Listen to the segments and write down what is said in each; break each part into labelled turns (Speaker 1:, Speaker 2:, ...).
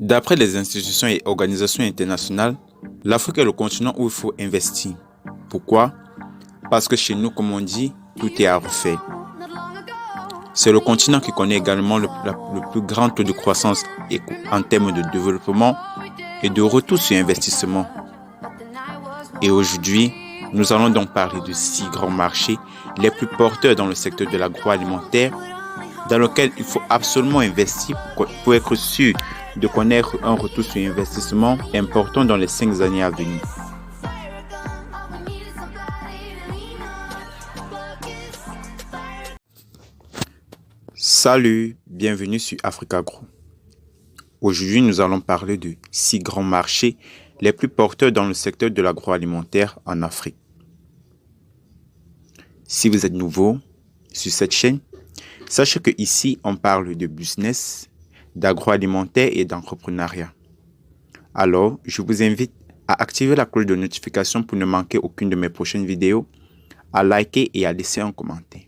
Speaker 1: D'après les institutions et organisations internationales, l'Afrique est le continent où il faut investir. Pourquoi? Parce que chez nous, comme on dit, tout est à refaire. C'est le continent qui connaît également le plus grand taux de croissance en termes de développement et de retour sur investissement. Et aujourd'hui, nous allons donc parler de 6 grands marchés les plus porteurs dans le secteur de l'agroalimentaire, dans lequel il faut absolument investir pour être sûr de connaître un retour sur investissement important dans les 5 années à venir. Salut, bienvenue sur Africagro. Aujourd'hui, nous allons parler de 6 grands marchés les plus porteurs dans le secteur de l'agroalimentaire en Afrique. Si vous êtes nouveau sur cette chaîne, sachez que ici, on parle de business, d'agroalimentaire et d'entrepreneuriat. Alors, je vous invite à activer la cloche de notification pour ne manquer aucune de mes prochaines vidéos, à liker et à laisser un commentaire.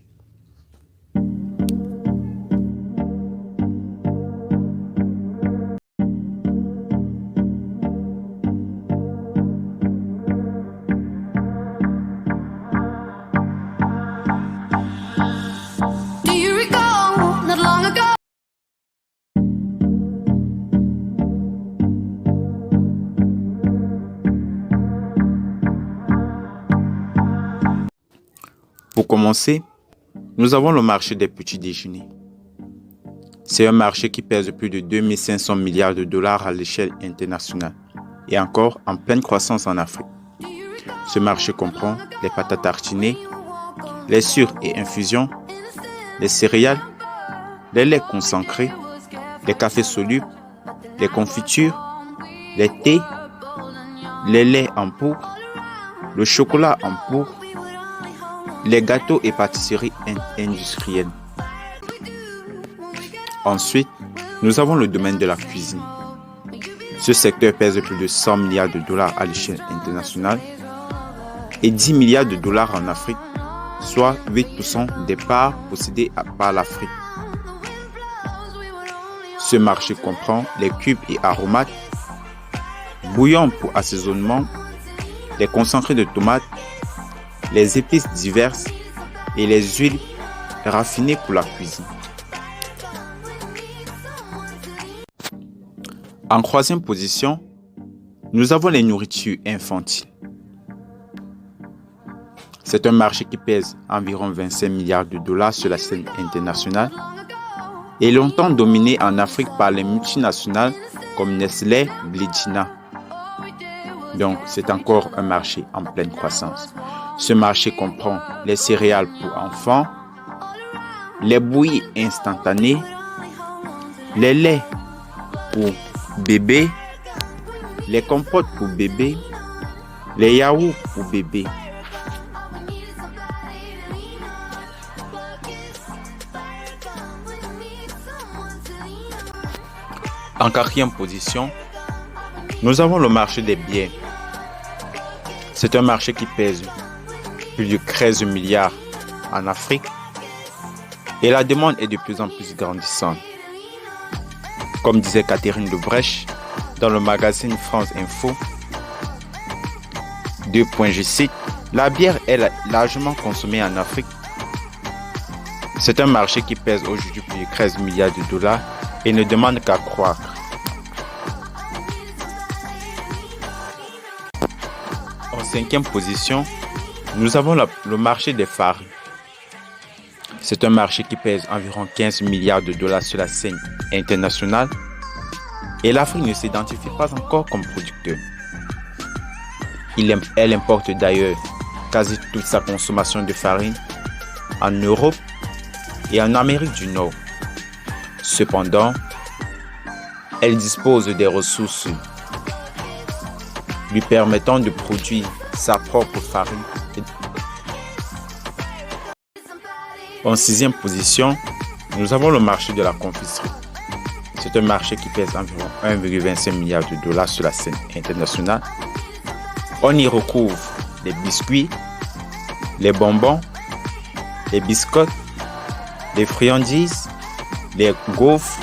Speaker 1: Pour commencer, nous avons le marché des petits déjeuners. C'est un marché qui pèse plus de 2500 milliards de dollars à l'échelle internationale et encore en pleine croissance en Afrique. Ce marché comprend les pâtes à tartiner, les sûrs et infusions, les céréales, les laits concentrés, les cafés solubles, les confitures, les thés, les laits en poudre, le chocolat en poudre, les gâteaux et pâtisseries industrielles. Ensuite, nous avons le domaine de la cuisine. Ce secteur pèse plus de 100 milliards de dollars à l'échelle internationale et 10 milliards de dollars en Afrique, soit 8% des parts possédées par l'Afrique. Ce marché comprend les cubes et aromates, bouillons pour assaisonnement, les concentrés de tomates, les épices diverses et les huiles raffinées pour la cuisine. En 3e position, nous avons les nourritures infantiles. C'est un marché qui pèse environ 25 milliards de dollars sur la scène internationale et longtemps dominé en Afrique par les multinationales comme Nestlé, Bledina. Donc, c'est encore un marché en pleine croissance. Ce marché comprend les céréales pour enfants, les bouillies instantanées, les laits pour bébés, les compotes pour bébés, les yaourts pour bébés. En 4e position, nous avons le marché des biens. C'est un marché qui pèse plus de 13 milliards en Afrique et la demande est de plus en plus grandissante. Comme disait Catherine Lebrecht dans le magazine France Info, je cite, la bière est largement consommée en Afrique. C'est un marché qui pèse aujourd'hui plus de 13 milliards de dollars et ne demande qu'à croître. En 5e position, nous avons le marché des farines. C'est un marché qui pèse environ 15 milliards de dollars sur la scène internationale et l'Afrique ne s'identifie pas encore comme producteur. Elle importe d'ailleurs quasi toute sa consommation de farine en Europe et en Amérique du Nord. Cependant, elle dispose des ressources lui permettant de produire sa propre farine. En 6e position, nous avons le marché de la confiserie. C'est un marché qui pèse environ 1,25 milliard de dollars sur la scène internationale. On y retrouve les biscuits, les bonbons, les biscottes, les friandises, les gaufres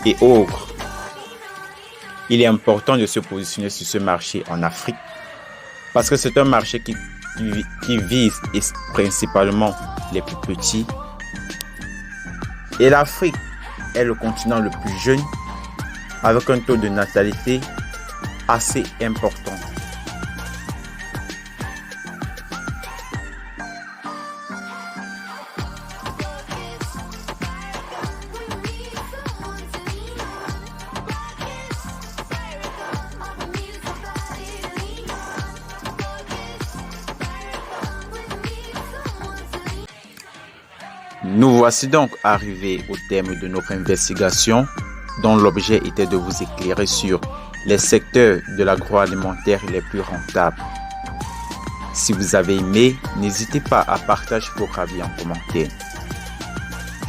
Speaker 1: et autres. il est important de se positionner sur ce marché en Afrique parce que c'est un marché qui vise principalement les plus petits. Et l'Afrique est le continent le plus jeune avec un taux de natalité assez important. Nous voici donc arrivés au terme de notre investigation dont l'objet était de vous éclairer sur les secteurs de l'agroalimentaire les plus rentables. Si vous avez aimé, n'hésitez pas à partager vos avis en commentaire.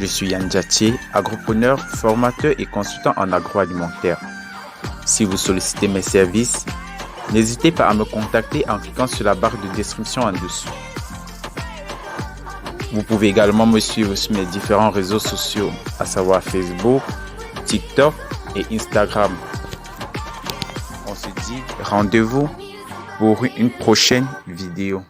Speaker 1: Je suis Yann Jatier, agropreneur, formateur et consultant en agroalimentaire. Si vous sollicitez mes services, n'hésitez pas à me contacter en cliquant sur la barre de description en dessous. Vous pouvez également me suivre sur mes différents réseaux sociaux, à savoir Facebook, TikTok et Instagram. On se dit rendez-vous pour une prochaine vidéo.